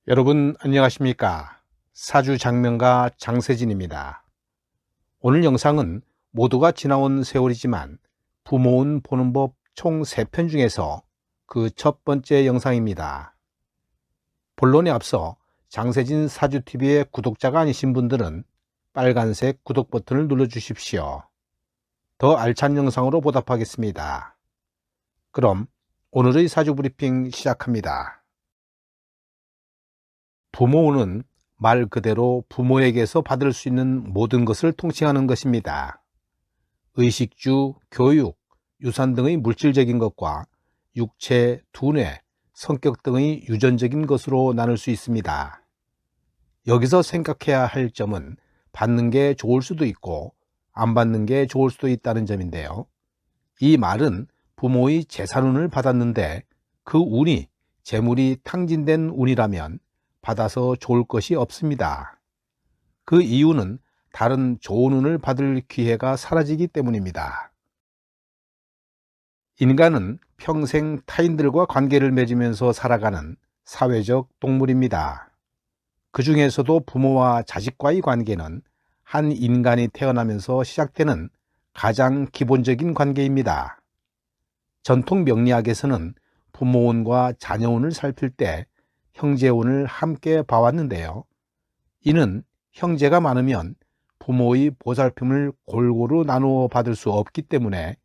여러분 안녕하십니까? 사주 장명가 장세진입니다. 오늘 영상은 모두가 지나온 세월이지만 부모운 보는 법 총 3편 중에서 그 첫 번째 영상입니다. 본론에 앞서 장세진 사주TV의 구독자가 아니신 분들은 빨간색 구독 버튼을 눌러주십시오. 더 알찬 영상으로 보답하겠습니다. 그럼 오늘의 사주 브리핑 시작합니다. 부모운은 말 그대로 부모에게서 받을 수 있는 모든 것을 통칭하는 것입니다. 의식주, 교육, 유산 등의 물질적인 것과 육체, 두뇌, 성격 등의 유전적인 것으로 나눌 수 있습니다. 여기서 생각해야 할 점은 받는 게 좋을 수도 있고 안 받는 게 좋을 수도 있다는 점인데요. 이 말은 부모의 재산운을 받았는데 그 운이 재물이 탕진된 운이라면 받아서 좋을 것이 없습니다. 그 이유는 다른 좋은 운을 받을 기회가 사라지기 때문입니다. 인간은 평생 타인들과 관계를 맺으면서 살아가는 사회적 동물입니다. 그 중에서도 부모와 자식과의 관계는 한 인간이 태어나면서 시작되는 가장 기본적인 관계입니다. 전통 명리학에서는 부모운과 자녀운을 살필 때 형제운을 함께 봐왔는데요. 이는 형제가 많으면 부모의 보살핌을 골고루 나누어 받을 수 없기 때문에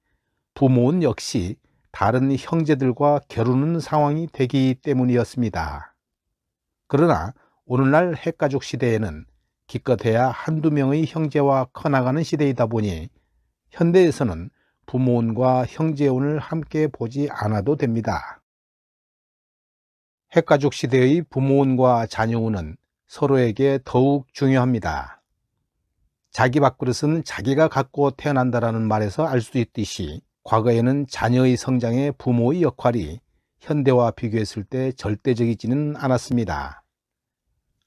부모운 역시 다른 형제들과 겨루는 상황이 되기 때문이었습니다. 그러나 오늘날 핵가족 시대에는 기껏해야 한두 명의 형제와 커나가는 시대이다 보니 현대에서는 부모운과 형제운을 함께 보지 않아도 됩니다. 핵가족 시대의 부모운과 자녀운은 서로에게 더욱 중요합니다. 자기 밥그릇은 자기가 갖고 태어난다라는 말에서 알 수 있듯이 과거에는 자녀의 성장에 부모의 역할이 현대와 비교했을 때 절대적이지는 않았습니다.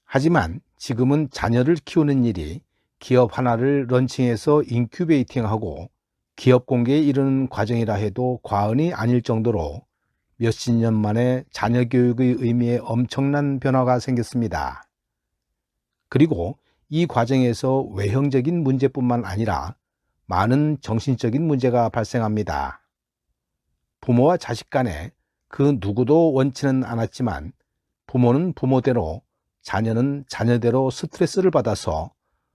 하지만 지금은 자녀를 키우는 일이 기업 하나를 런칭해서 인큐베이팅하고 기업 공개에 이르는 과정이라 해도 과언이 아닐 정도로 몇십 년 만에 자녀 교육의 의미에 엄청난 변화가 생겼습니다. 그리고 이 과정에서 외형적인 문제뿐만 아니라 많은 정신적인 문제가 발생합니다. 부모와 자식 간에 그 누구도 원치는 않았지만 부모는 부모대로 자녀는 자녀대로 스트레스를 받아서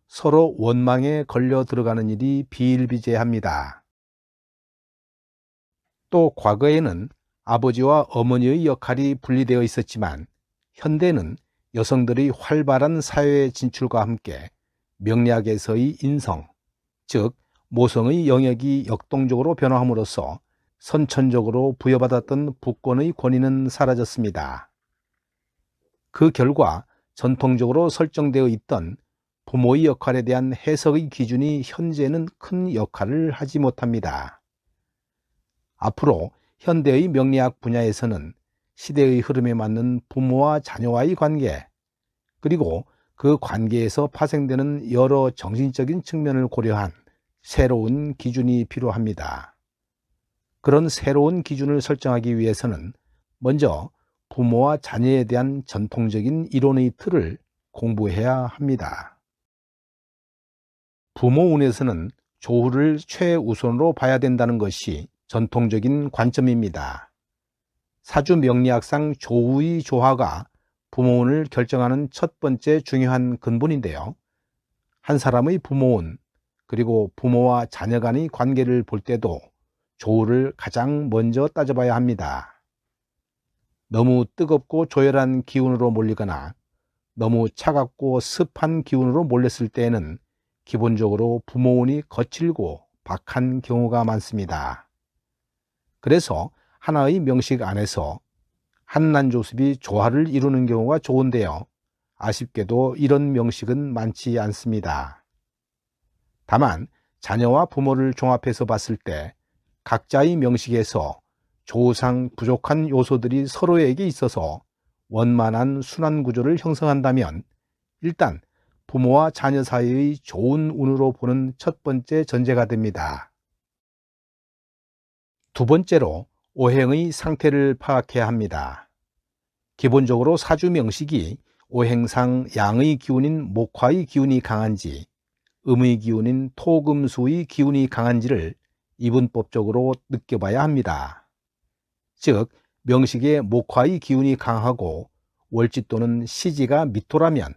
서로 원망에 걸려 들어가는 일이 비일비재합니다. 또 과거에는 아버지와 어머니의 역할이 분리되어 있었지만 현대는 여성들의 활발한 사회 진출과 함께 명리학에서의 인성, 즉 모성의 영역이 역동적으로 변화함으로써 선천적으로 부여받았던 부권의 권위는 사라졌습니다. 그 결과 전통적으로 설정되어 있던 부모의 역할에 대한 해석의 기준이 현재는 큰 역할을 하지 못합니다. 앞으로 현대의 명리학 분야에서는 시대의 흐름에 맞는 부모와 자녀와의 관계, 그리고 그 관계에서 파생되는 여러 정신적인 측면을 고려한 새로운 기준이 필요합니다. 그런 새로운 기준을 설정하기 위해서는 먼저 부모와 자녀에 대한 전통적인 이론의 틀을 공부해야 합니다. 부모운에서는 조후를 최우선으로 봐야 된다는 것이 전통적인 관점입니다. 사주 명리학상 조후의 조화가 부모운을 결정하는 첫 번째 중요한 근본인데요. 한 사람의 부모운, 그리고 부모와 자녀 간의 관계를 볼 때도 조후를 가장 먼저 따져봐야 합니다. 너무 뜨겁고 조열한 기운으로 몰리거나 너무 차갑고 습한 기운으로 몰렸을 때에는 기본적으로 부모운이 거칠고 박한 경우가 많습니다. 그래서 하나의 명식 안에서 한난조습이 조화를 이루는 경우가 좋은데요. 아쉽게도 이런 명식은 많지 않습니다. 다만 자녀와 부모를 종합해서 봤을 때 각자의 명식에서 조상 부족한 요소들이 서로에게 있어서 원만한 순환 구조를 형성한다면 일단 부모와 자녀 사이의 좋은 운으로 보는 첫 번째 전제가 됩니다. 두 번째로 오행의 상태를 파악해야 합니다. 기본적으로 사주 명식이 오행상 양의 기운인 목화의 기운이 강한지, 음의 기운인 토금수의 기운이 강한지를 이분법적으로 느껴봐야 합니다. 즉, 명식에 목화의 기운이 강하고 월지 또는 시지가 미토라면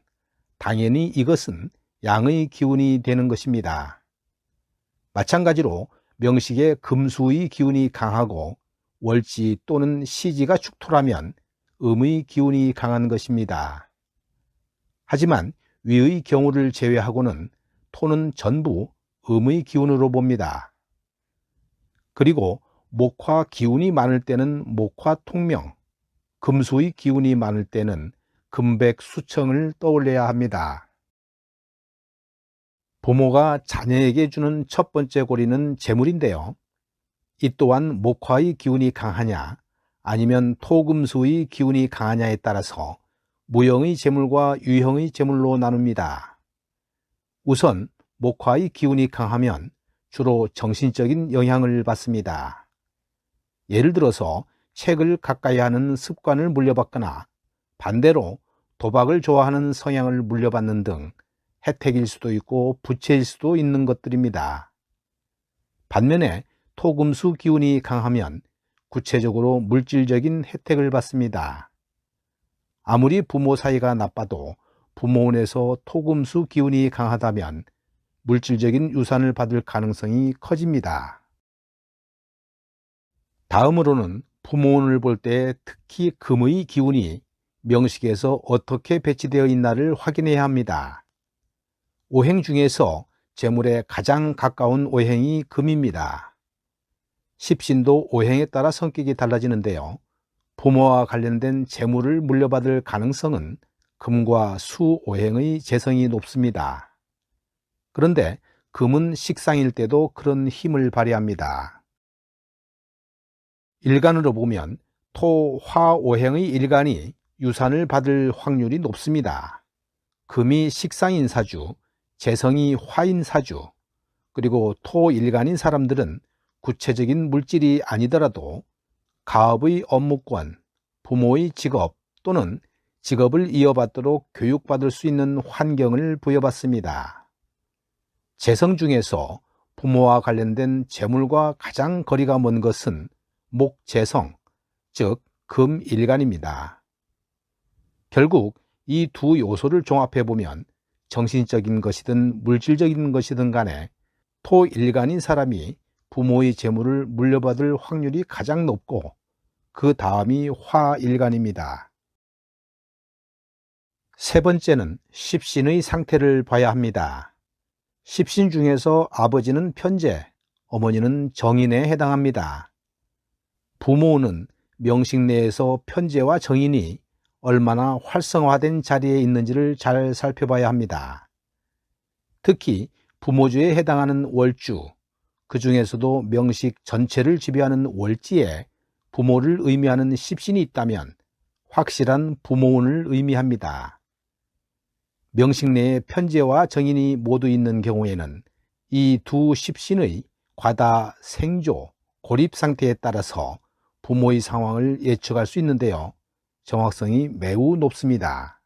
당연히 이것은 양의 기운이 되는 것입니다. 마찬가지로 명식에 금수의 기운이 강하고 월지 또는 시지가 축토라면 음의 기운이 강한 것입니다. 하지만 위의 경우를 제외하고는 토는 전부 음의 기운으로 봅니다. 그리고 목화 기운이 많을 때는 목화 통명, 금수의 기운이 많을 때는 금백 수청을 떠올려야 합니다. 부모가 자녀에게 주는 첫 번째 고리는 재물인데요. 이 또한 목화의 기운이 강하냐 아니면 토금수의 기운이 강하냐에 따라서 무형의 재물과 유형의 재물로 나눕니다. 우선 목화의 기운이 강하면 주로 정신적인 영향을 받습니다. 예를 들어서 책을 가까이 하는 습관을 물려받거나 반대로 도박을 좋아하는 성향을 물려받는 등 혜택일 수도 있고 부채일 수도 있는 것들입니다. 반면에 토금수 기운이 강하면 구체적으로 물질적인 혜택을 받습니다. 아무리 부모 사이가 나빠도 부모운에서 토금수 기운이 강하다면 물질적인 유산을 받을 가능성이 커집니다. 다음으로는 부모운을 볼 때 특히 금의 기운이 명식에서 어떻게 배치되어 있나를 확인해야 합니다. 오행 중에서 재물에 가장 가까운 오행이 금입니다. 십신도 오행에 따라 성격이 달라지는데요. 부모와 관련된 재물을 물려받을 가능성은 금과 수 오행의 재성이 높습니다. 그런데 금은 식상일 때도 그런 힘을 발휘합니다. 일간으로 보면 토, 화, 오행의 일간이 유산을 받을 확률이 높습니다. 금이 식상인 사주, 재성이 화인 사주, 그리고 토 일간인 사람들은 구체적인 물질이 아니더라도 가업의 업무권, 부모의 직업 또는 직업을 이어받도록 교육받을 수 있는 환경을 부여받습니다. 재성 중에서 부모와 관련된 재물과 가장 거리가 먼 것은 목재성, 즉 금일간입니다. 결국 이 두 요소를 종합해보면 정신적인 것이든 물질적인 것이든 간에 토일간인 사람이 부모의 재물을 물려받을 확률이 가장 높고 그 다음이 화일간입니다. 세 번째는 십신의 상태를 봐야 합니다. 십신 중에서 아버지는 편재, 어머니는 정인에 해당합니다. 부모는 명식 내에서 편재와 정인이 얼마나 활성화된 자리에 있는지를 잘 살펴봐야 합니다. 특히 부모주에 해당하는 월주, 그 중에서도 명식 전체를 지배하는 월지에 부모를 의미하는 십신이 있다면 확실한 부모운을 의미합니다. 명식 내에 편재와 정인이 모두 있는 경우에는 이 두 십신의 과다 생조, 고립 상태에 따라서 부모의 상황을 예측할 수 있는데요. 정확성이 매우 높습니다.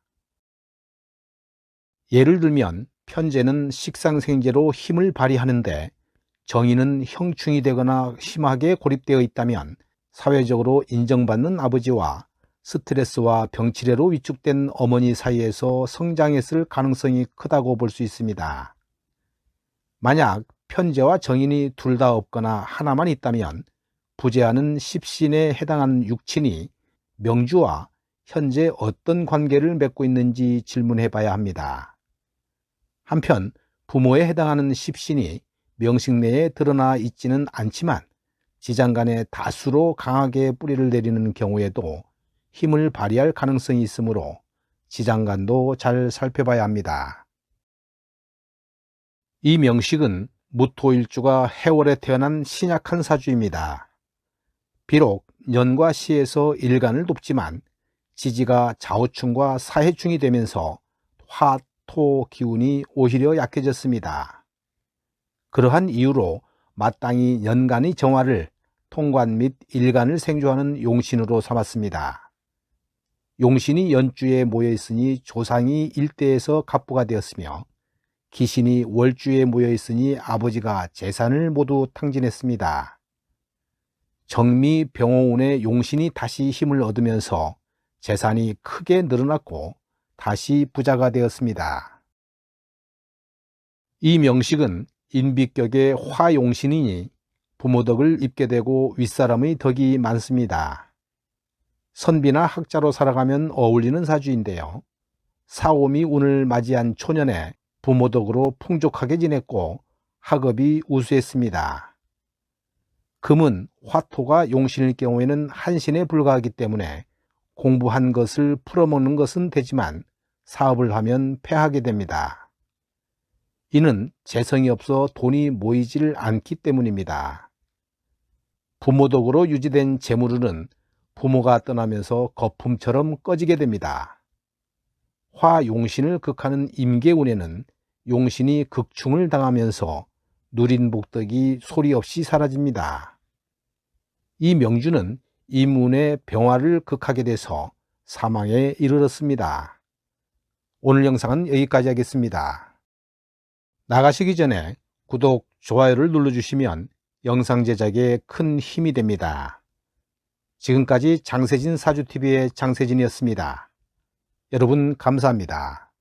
예를 들면 편재는 식상생재로 힘을 발휘하는데 정인은 형충이 되거나 심하게 고립되어 있다면 사회적으로 인정받는 아버지와 스트레스와 병치레로 위축된 어머니 사이에서 성장했을 가능성이 크다고 볼 수 있습니다. 만약 편재와 정인이 둘 다 없거나 하나만 있다면 부재하는 십신에 해당하는 육친이 명주와 현재 어떤 관계를 맺고 있는지 질문해 봐야 합니다. 한편 부모에 해당하는 십신이 명식 내에 드러나 있지는 않지만 지장간에 다수로 강하게 뿌리를 내리는 경우에도 힘을 발휘할 가능성이 있으므로 지장간도 잘 살펴봐야 합니다. 이 명식은 무토일주가 해월에 태어난 신약한 사주입니다. 비록 년과 시에서 일간을 돕지만 지지가 좌우충과 사해충이 되면서 화, 토 기운이 오히려 약해졌습니다. 그러한 이유로 마땅히 연간의 정화를 통관 및 일간을 생조하는 용신으로 삼았습니다. 용신이 연주에 모여 있으니 조상이 일대에서 갑부가 되었으며 기신이 월주에 모여 있으니 아버지가 재산을 모두 탕진했습니다. 정미 병호운의 용신이 다시 힘을 얻으면서 재산이 크게 늘어났고 다시 부자가 되었습니다. 이 명식은 인비격의 화용신이니 부모덕을 입게 되고 윗사람의 덕이 많습니다. 선비나 학자로 살아가면 어울리는 사주인데요. 사오미 운을 맞이한 초년에 부모덕으로 풍족하게 지냈고 학업이 우수했습니다. 금은 화토가 용신일 경우에는 한신에 불과하기 때문에 공부한 것을 풀어먹는 것은 되지만 사업을 하면 패하게 됩니다. 이는 재성이 없어 돈이 모이질 않기 때문입니다. 부모덕으로 유지된 재물운은 부모가 떠나면서 거품처럼 꺼지게 됩니다. 화용신을 극하는 임계운에는 용신이 극충을 당하면서 누린 복덕이 소리 없이 사라집니다. 이 명주는 임운의 병화를 극하게 돼서 사망에 이르렀습니다. 오늘 영상은 여기까지 하겠습니다. 나가시기 전에 구독, 좋아요를 눌러주시면 영상 제작에 큰 힘이 됩니다. 지금까지 장세진 사주TV의 장세진이었습니다. 여러분 감사합니다.